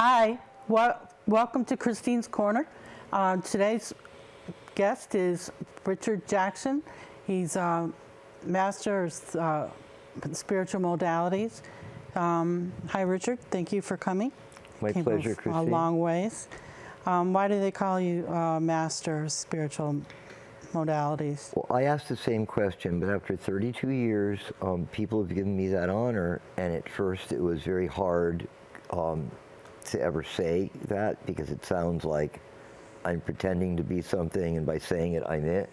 Hi, welcome to Christine's Corner. Today's guest is Richard Jackson. He's a master of spiritual modalities. Hi, Richard. Thank you for coming. My pleasure, Christine. A long ways. Why do they call you master of spiritual modalities? Well, I asked the same question, but after 32 years, people have given me that honor, and at first it was very hard to ever say that because it sounds like I'm pretending to be something, and by saying it, I'm it.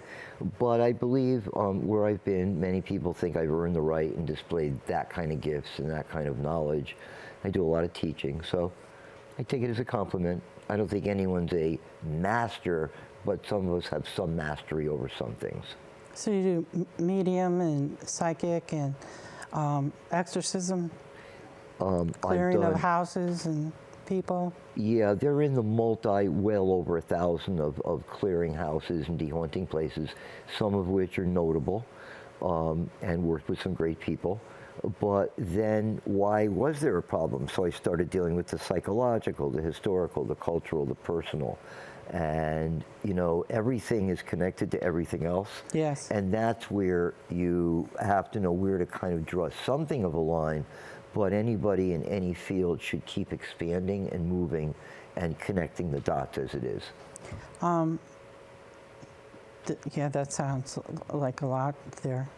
But I believe where I've been, many people think I've earned the right and displayed that kind of gifts and that kind of knowledge. I do a lot of teaching, so I take it as a compliment. I don't think anyone's a master, but some of us have some mastery over some things. So you do medium and psychic and exorcism, clearing of houses and people? Yeah, they're in the well over 1,000 of clearing houses and dehaunting places, some of which are notable and worked with some great people. But then why was there a problem? So I started dealing with the psychological, the historical, the cultural, the personal. And, you know, everything is connected to everything else. Yes. And that's where you have to know where to kind of draw something of a line. But anybody in any field should keep expanding and moving and connecting the dots as it is. Yeah, that sounds like a lot there.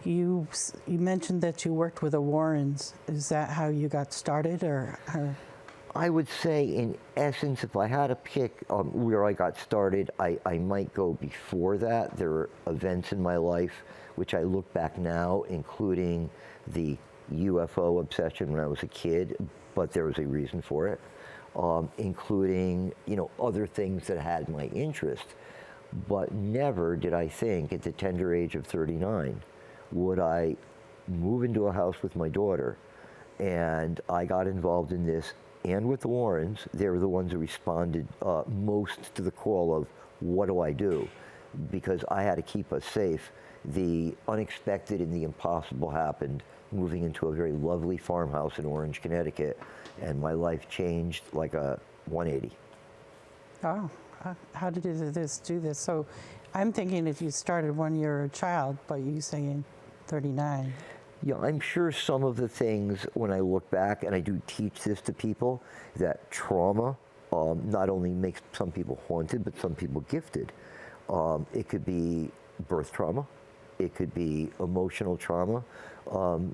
You mentioned that you worked with the Warrens. Is that how you got started, or? I would say, in essence, if I had to pick where I got started, I might go before that. There are events in my life which I look back now, including the UFO obsession when I was a kid, but there was a reason for it, including, you know, other things that had my interest. But never did I think at the tender age of 39 would I move into a house with my daughter. And I got involved in this, and with the Warrens. They were the ones who responded most to the call of, what do I do? Because I had to keep us safe. The unexpected and the impossible happened, moving into a very lovely farmhouse in Orange, Connecticut, and my life changed like a 180. Oh, how did you do this? So I'm thinking if you started when you were a child, but you saying 39. Yeah, I'm sure some of the things, when I look back, and I do teach this to people, that trauma not only makes some people haunted, but some people gifted. It could be birth trauma. It could be emotional trauma.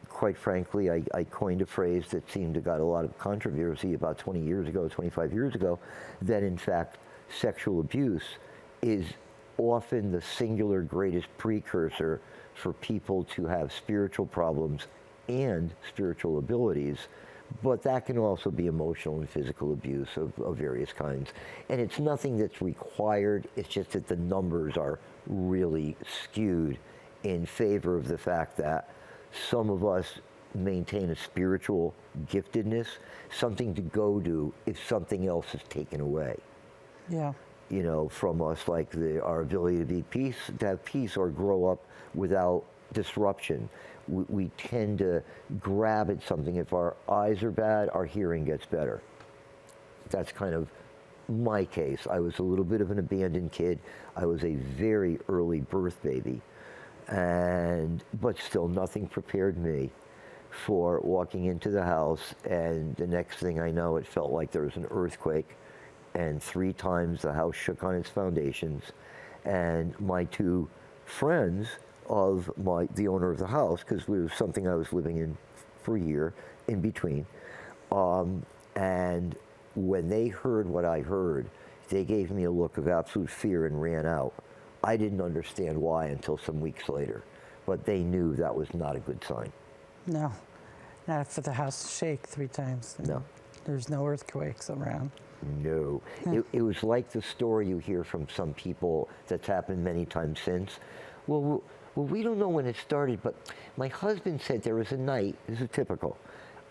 Quite frankly, I coined a phrase that seemed to got a lot of controversy about 20 years ago, 25 years ago, that in fact sexual abuse is often the singular greatest precursor for people to have spiritual problems and spiritual abilities. But that can also be emotional and physical abuse of various kinds. And it's nothing that's required, it's just that the numbers are really skewed in favor of the fact that some of us maintain a spiritual giftedness, something to go to if something else is taken away. Yeah. You know, from us, like our ability to have peace or grow up without disruption. We tend to grab at something. If our eyes are bad, our hearing gets better. That's kind of my case. I was a little bit of an abandoned kid. I was a very early birth baby. But still, nothing prepared me for walking into the house, and the next thing I know, it felt like there was an earthquake, and 3 times the house shook on its foundations, and my 2 friends of the owner of the house, because it was something I was living in for a year in between, and when they heard what I heard, they gave me a look of absolute fear and ran out. I didn't understand why until some weeks later, but they knew that was not a good sign. No, not for the house to shake 3 times. No. There's no earthquakes around. No. It was like the story you hear from some people that's happened many times since. Well, we don't know when it started, but my husband said there was a night, this is typical,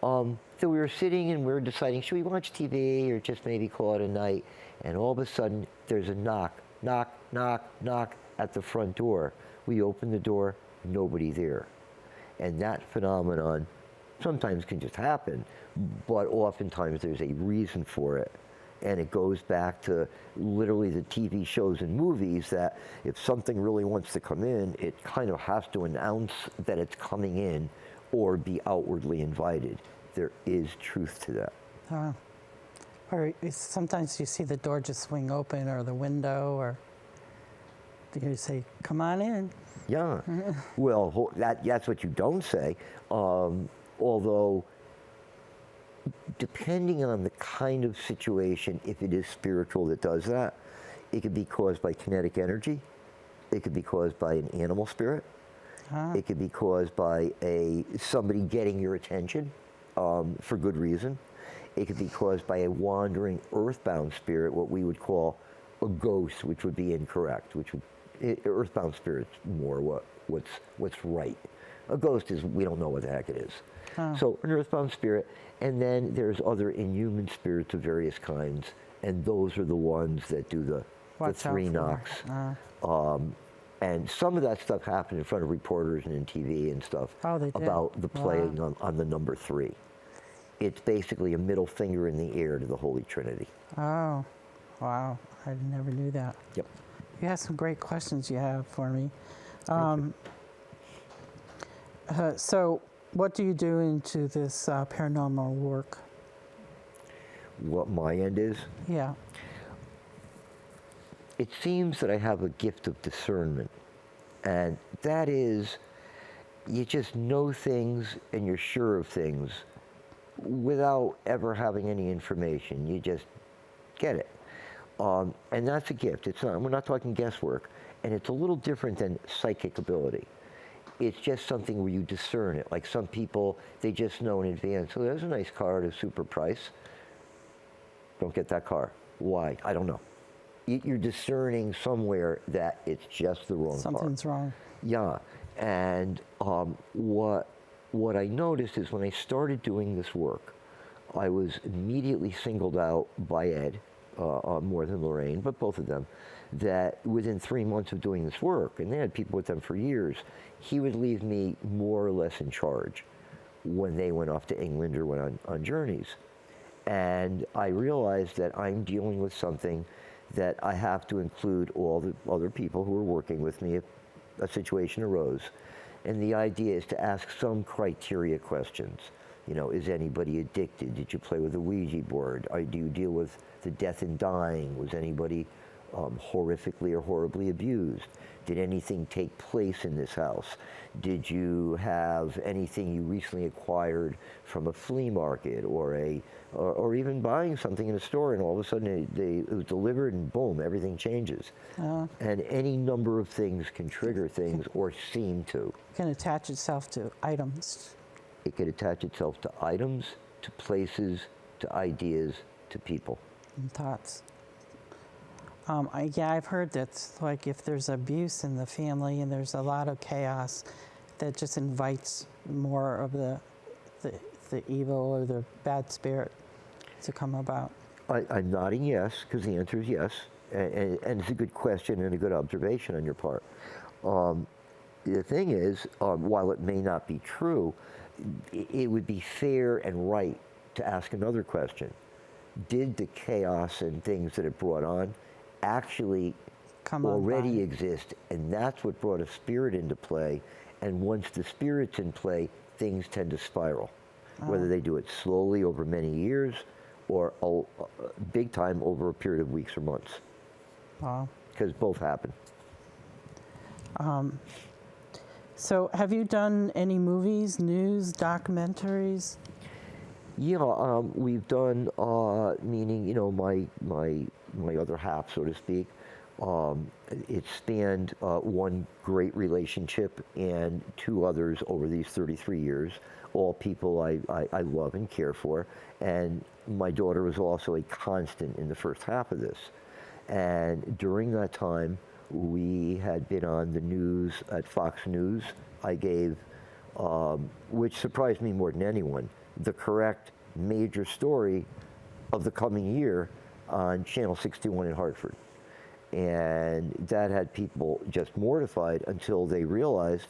that we were sitting and we were deciding, should we watch TV or just maybe call it a night? And all of a sudden, there's a knock at the front door. We open the door, nobody there. And that phenomenon sometimes can just happen, but oftentimes there's a reason for it. And it goes back to literally the TV shows and movies that if something really wants to come in, it kind of has to announce that it's coming in or be outwardly invited. There is truth to that. Or sometimes you see the door just swing open or the window, or you say, come on in. Yeah. Well, that's what you don't say. Although, depending on the kind of situation, if it is spiritual that does that, it could be caused by kinetic energy. It could be caused by an animal spirit. It could be caused by somebody getting your attention for good reason. It could be caused by a wandering earthbound spirit, what we would call a ghost, which would be incorrect. Earthbound spirit's more what's right. A ghost is, we don't know what the heck it is. So an earthbound spirit, and then there's other inhuman spirits of various kinds, and those are the ones that do the three knocks. And some of that stuff happened in front of reporters and in TV and stuff about the playing on the number 3. It's basically a middle finger in the air to the Holy Trinity. Oh, wow. I never knew that. Yep. You have some great questions you have for me. So what do you do into this paranormal work? What my end is? Yeah. It seems that I have a gift of discernment, and that is, you just know things and you're sure of things without ever having any information. You just get it. And that's a gift. We're not talking guesswork, and it's a little different than psychic ability. It's just something where you discern it. Like some people, they just know in advance, oh, there's a nice car at a super price. Don't get that car. Why? I don't know. You're discerning somewhere that it's just the wrong car. Something's wrong. Yeah. And what I noticed is when I started doing this work, I was immediately singled out by Ed, more than Lorraine, but both of them, that within 3 months of doing this work, and they had people with them for years, he would leave me more or less in charge when they went off to England or went on journeys. And I realized that I'm dealing with something that I have to include all the other people who are working with me if a situation arose. And the idea is to ask some criteria questions. You know, is anybody addicted? Did you play with a Ouija board? Do you deal with the death and dying? Was anybody horrifically or horribly abused? Did anything take place in this house? Did you have anything you recently acquired from a flea market or even buying something in a store, and all of a sudden it was delivered and boom, everything changes. And any number of things can trigger things or seem to. It can attach itself to items. It could attach itself to items, to places, to ideas, to people. And thoughts. I've heard that, like, if there's abuse in the family and there's a lot of chaos, that just invites more of the evil or the bad spirit to come about. I'm nodding yes, because the answer is yes, and it's a good question and a good observation on your part. The thing is, while it may not be true, it would be fair and right to ask another question. Did the chaos and things that it brought on actually already exist, and that's what brought a spirit into play? And once the spirit's in play, things tend to spiral, whether they do it slowly over many years or big time over a period of weeks or months. Wow. Because both happen. So have you done any movies, news, documentaries? Yeah, we've done, meaning, you know, my other half, so to speak. It spanned one great relationship and 2 others over these 33 years, all people I love and care for. And my daughter was also a constant in the first half of this. And during that time, we had been on the news at Fox News. I gave, which surprised me more than anyone, the correct major story of the coming year on Channel 61 in Hartford. And that had people just mortified until they realized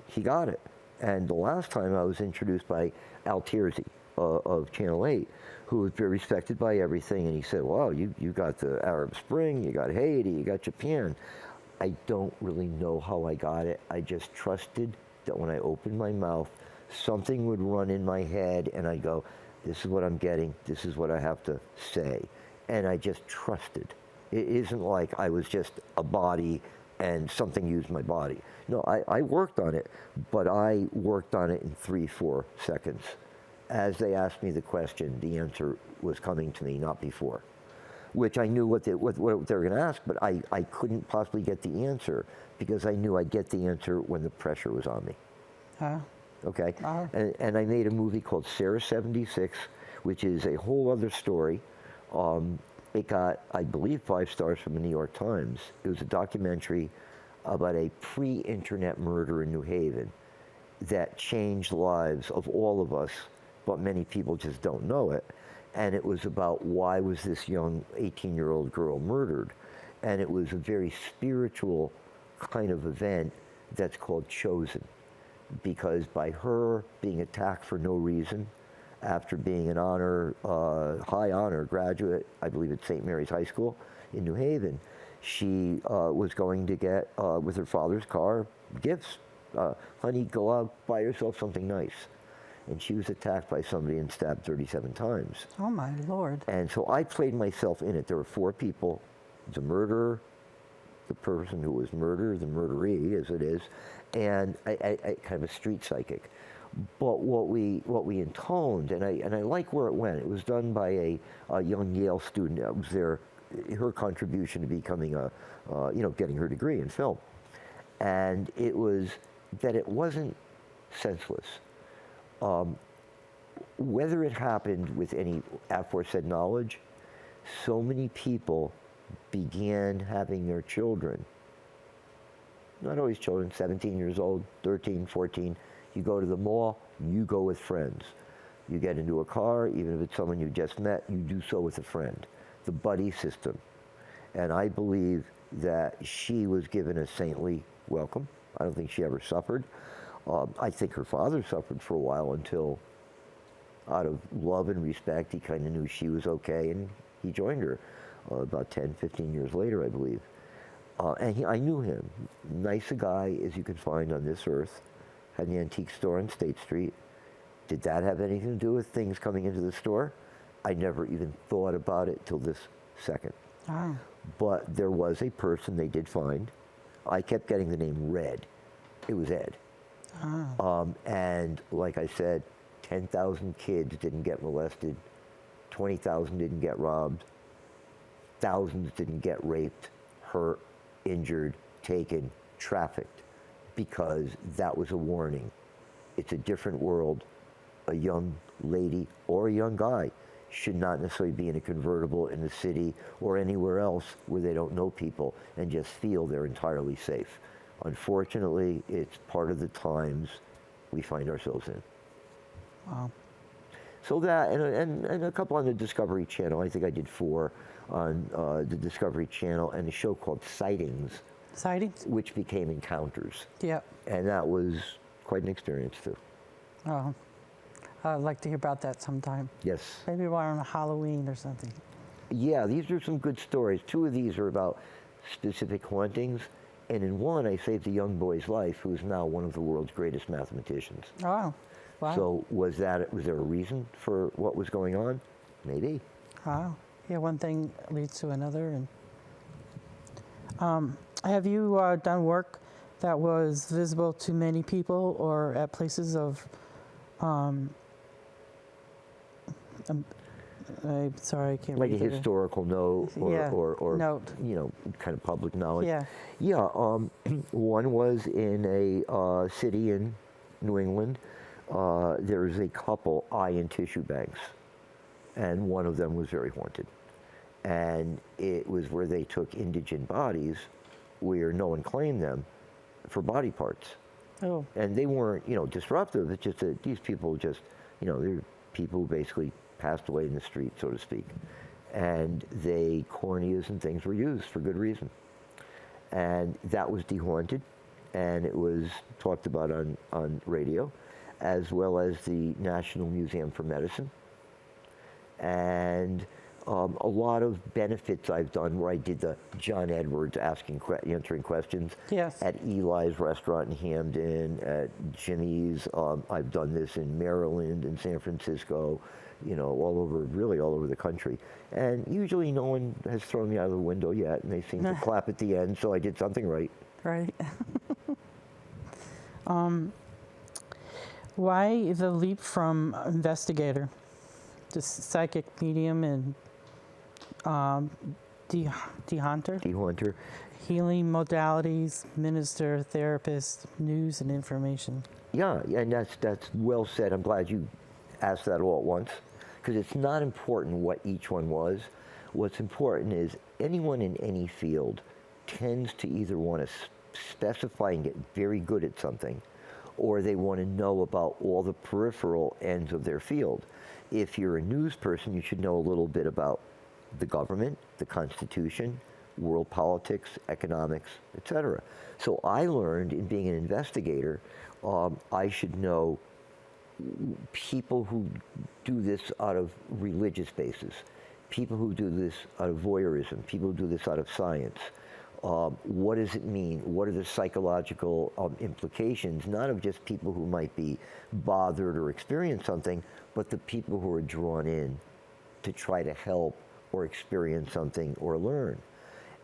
he got it. And the last time I was introduced by Al Tierzi of Channel 8, who was very respected by everything, and he said, wow, you got the Arab Spring, you got Haiti, you got Japan. I don't really know how I got it. I just trusted that when I opened my mouth, something would run in my head, and I'd go, this is what I'm getting, this is what I have to say. And I just trusted. It isn't like I was just a body and something used my body. No, I worked on it, but I worked on it in 3-4 seconds. As they asked me the question, the answer was coming to me, not before. Which I knew what they were going to ask, but I couldn't possibly get the answer because I knew I'd get the answer when the pressure was on me. Okay? And I made a movie called Sarah 76, which is a whole other story. It got, I believe, 5 stars from the New York Times. It was a documentary about a pre-internet murder in New Haven that changed lives of all of us, but many people just don't know it. And it was about why was this young 18-year-old girl murdered. And it was a very spiritual kind of event that's called Chosen. Because by her being attacked for no reason, after being an high honor graduate, I believe at St. Mary's High School in New Haven, she was going to get, with her father's car, gifts. Honey, go out, buy yourself something nice. And she was attacked by somebody and stabbed 37 times. Oh my Lord. And so I played myself in it. There were 4 people, the murderer, the person who was murdered, the murderee as it is, and I kind of a street psychic. But what we intoned, and I like where it went. It was done by a young Yale student. That was her contribution to becoming getting her degree in film. And it was that it wasn't senseless. Whether it happened with any aforesaid knowledge, so many people began having their children, not always children, 17 years old, 13, 14, you go to the mall, you go with friends. You get into a car, even if it's someone you just met, you do so with a friend. The buddy system. And I believe that she was given a saintly welcome. I don't think she ever suffered. I think her father suffered for a while until, out of love and respect, he kind of knew she was okay, and he joined her about 10, 15 years later, I believe. And I knew him. Nice a guy as you could find on this earth. Had an antique store on State Street. Did that have anything to do with things coming into the store? I never even thought about it till this second. Oh. But there was a person they did find. I kept getting the name Red. It was Ed. And like I said, 10,000 kids didn't get molested, 20,000 didn't get robbed, thousands didn't get raped, hurt, injured, taken, trafficked, because that was a warning. It's a different world. A young lady or a young guy should not necessarily be in a convertible in the city or anywhere else where they don't know people and just feel they're entirely safe. Unfortunately, it's part of the times we find ourselves in. Wow. So that, and a couple on the Discovery Channel. I think I did 4 on the Discovery Channel, and a show called Sightings. Sightings? Which became Encounters. Yeah. And that was quite an experience, too. Oh, I'd like to hear about that sometime. Yes. Maybe around Halloween or something. Yeah, these are some good stories. 2 of these are about specific hauntings. And in one, I saved a young boy's life who is now one of the world's greatest mathematicians. Oh, wow. So was there a reason for what was going on? Maybe. Wow. Yeah, one thing leads to another. And have you done work that was visible to many people or at places of, I'm sorry, I can't like read a it. historical note or note. Kind of public knowledge. Yeah. Yeah, one was in a city in New England. There's a couple eye and tissue banks, and one of them was very haunted. And it was where they took indigent bodies, where no one claimed them, for body parts. Oh. And they weren't, disruptive. It's just that these people just, they're people who basically passed away in the street, so to speak. And corneas and things were used for good reason. And that was dehaunted. and it was talked about on radio, as well as the National Museum for Medicine. And a lot of benefits I've done where I did the John Edwards answering questions Yes. at Eli's restaurant in Hamden, at Jimmy's. I've done this in Maryland, in San Francisco, all over the country. And usually no one has thrown me out of the window yet, and they seem to clap at the end, so I did something right. Right. Why the leap from investigator to psychic medium and de-hunter? De-hunter. Healing modalities, minister, therapist, news and information. Yeah, and that's well said. I'm glad you asked that all at once, because it's not important what each one was. What's important is anyone in any field tends to either want to specify and get very good at something, or they want to know about all the peripheral ends of their field. If you're a news person, you should know a little bit about the government, the Constitution, world politics, economics, etc. So I learned in being an investigator, I should know people who do this out of religious basis, people who do this out of voyeurism, people who do this out of science. What does it mean? What are the psychological implications, not of just people who might be bothered or experience something, but the people who are drawn in to try to help or experience something or learn.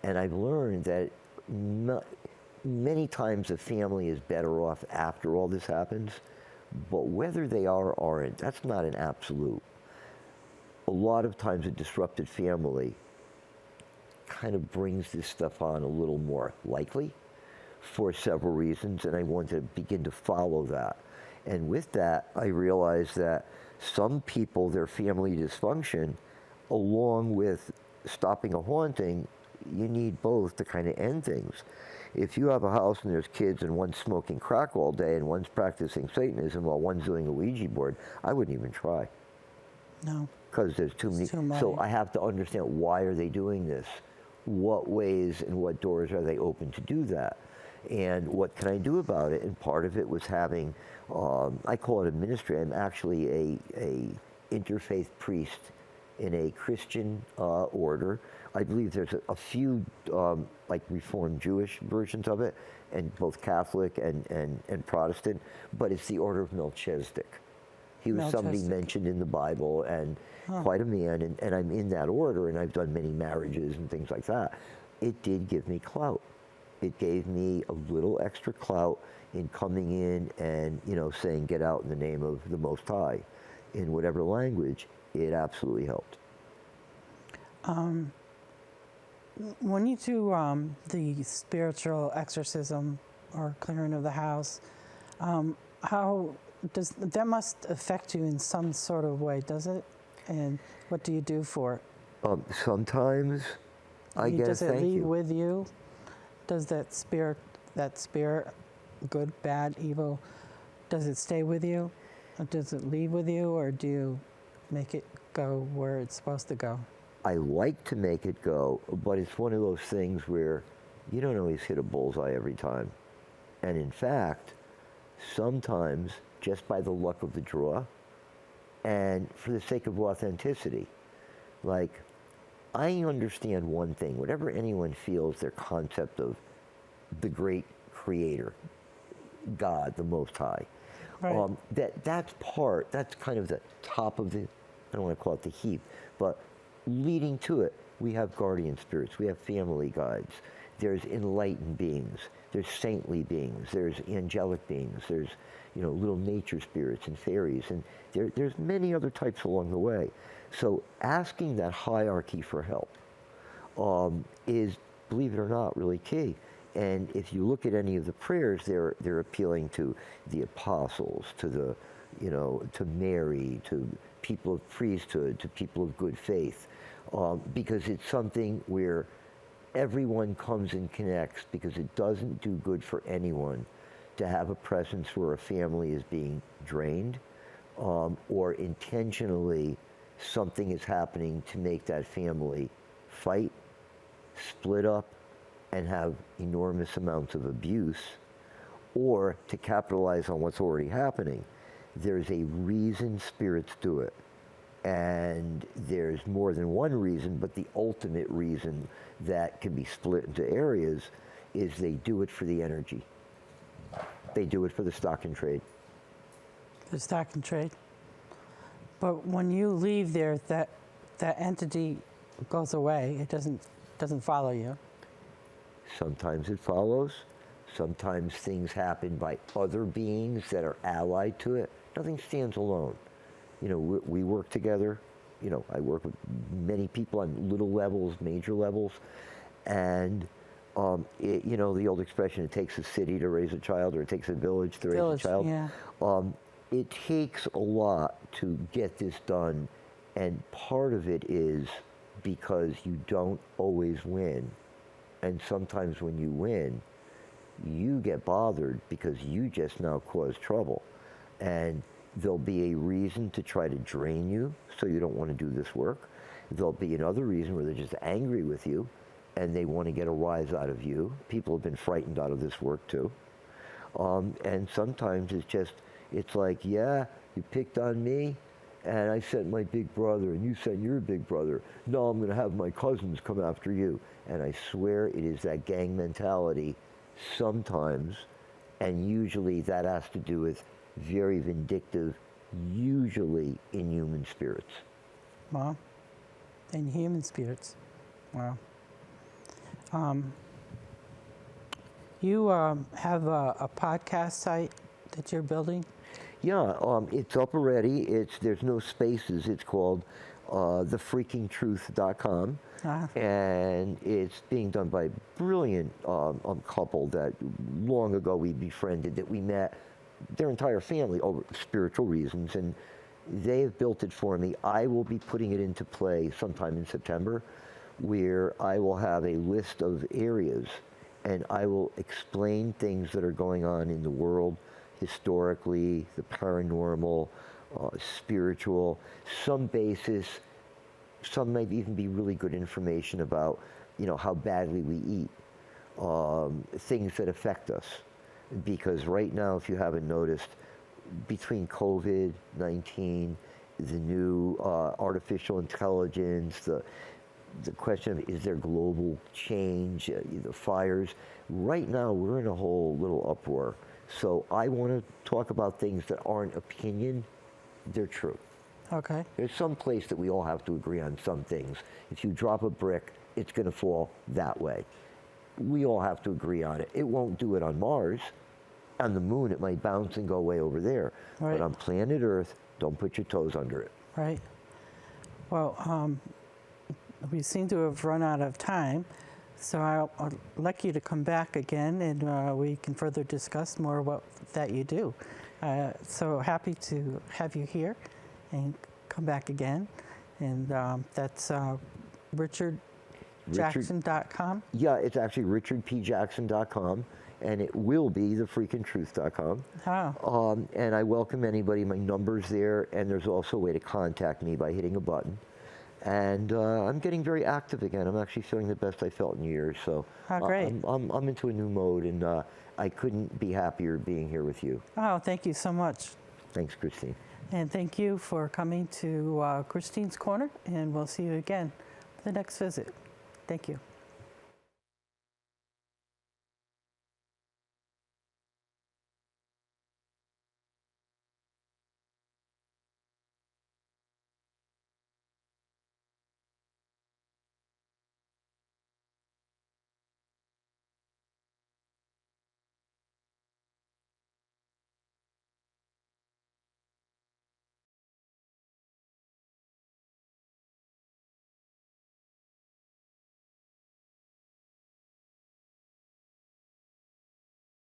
And I've learned that many times a family is better off after all this happens, but whether they are or aren't, that's not an absolute. A lot of times a disrupted family kind of brings this stuff on a little more likely for several reasons, and I want to begin to follow that. And with that, I realized that some people, their family dysfunction, along with stopping a haunting, you need both to kind of end things. If you have a house and there's kids and one's smoking crack all day and one's practicing Satanism while one's doing a Ouija board, I wouldn't even try. No. Because there's too many. So I have to understand, why are they doing this? What ways and what doors are they open to do that? And what can I do about it? And part of it was having, I call it a ministry. I'm actually a interfaith priest in a Christian order. I believe there's a few like Reformed Jewish versions of it, and both Catholic and Protestant, but it's the order of Melchizedek. He was somebody mentioned in the Bible, and quite a man, and I'm in that order, and I've done many marriages and things like that. It did give me clout. It gave me a little extra clout in coming in and, saying, get out in the name of the Most High. In whatever language, it absolutely helped. When you do the spiritual exorcism or clearing of the house, how does that must affect you in some sort of way, does it? And what do you do for it? Sometimes I get a thank you. Does it leave with you? Does that spirit, good, bad, evil, does it stay with you? Or does it leave with you, or do you make it go where it's supposed to go? I like to make it go, but it's one of those things where you don't always hit a bullseye every time. And in fact, sometimes just by the luck of the draw and for the sake of authenticity, like, I understand one thing, whatever anyone feels their concept of the great creator, God, the Most High, Right. That's kind of the top of the, I don't want to call it the heap, but leading to it, we have guardian spirits, we have family guides, there's enlightened beings, there's saintly beings, there's angelic beings, there's little nature spirits and fairies, and there's many other types along the way. So asking that hierarchy for help is, believe it or not, really key. And if you look at any of the prayers, they're appealing to the apostles, to the, to Mary, to people of priesthood, to people of good faith, because it's something where everyone comes and connects, because it doesn't do good for anyone to have a presence where a family is being drained, or intentionally something is happening to make that family fight, split up, and have enormous amounts of abuse, or to capitalize on what's already happening. There's a reason spirits do it. And there's more than one reason, but the ultimate reason that can be split into areas is they do it for the energy. They do it for the stock and trade. The stock and trade. But when you leave there, that entity goes away. It doesn't follow you. Sometimes it follows. Sometimes things happen by other beings that are allied to it. Nothing stands alone. You know, we work together. You know, I work with many people on little levels, major levels, and you know, the old expression, it takes a city to raise a child, or it takes a village to raise a child. Yeah. It takes a lot to get this done, and part of it is because you don't always win. And sometimes when you win, you get bothered because you just now caused trouble. And there'll be a reason to try to drain you, so you don't want to do this work. There'll be another reason where they're just angry with you and they want to get a rise out of you. People have been frightened out of this work too. And sometimes it's like, yeah, you picked on me and I sent my big brother and you sent your big brother. No, I'm going to have my cousins come after you. And I swear it is that gang mentality sometimes, and usually that has to do with very vindictive, usually inhuman spirits. Wow. Inhuman spirits. Wow. You have a podcast site that you're building? Yeah, it's up already. There's no spaces. It's called thefreakingtruth.com. And it's being done by a brilliant couple that long ago we befriended, that we met their entire family over spiritual reasons, and they have built it for me. I will be putting it into play sometime in September, where I will have a list of areas and I will explain things that are going on in the world historically, the paranormal, spiritual, some basis. Some might even be really good information about, you know, how badly we eat, things that affect us. Because right now, if you haven't noticed, between COVID-19, the new artificial intelligence, the question of is there global change, the fires, right now we're in a whole little uproar. So I want to talk about things that aren't opinion, they're true. Okay. There's some place that we all have to agree on some things. If you drop a brick, it's going to fall that way. We all have to agree on it. It won't do it on Mars. On the moon, it might bounce and go way over there. Right. But on planet Earth, don't put your toes under it. Right. Well, we seem to have run out of time, so I'd like you to come back again, and we can further discuss more what that you do. So happy to have you here, and come back again. And that's richardjackson.com. Yeah, it's actually richardpjackson.com, and it will be thefreakingtruth.com. Oh. And I welcome anybody. My number's there, and there's also a way to contact me by hitting a button. And I'm getting very active again. I'm actually feeling the best I felt in years. So great. I'm into a new mode, and I couldn't be happier being here with you. Oh, thank you so much. Thanks, Christine. And thank you for coming to Christine's Corner, and we'll see you again for the next visit. Thank you.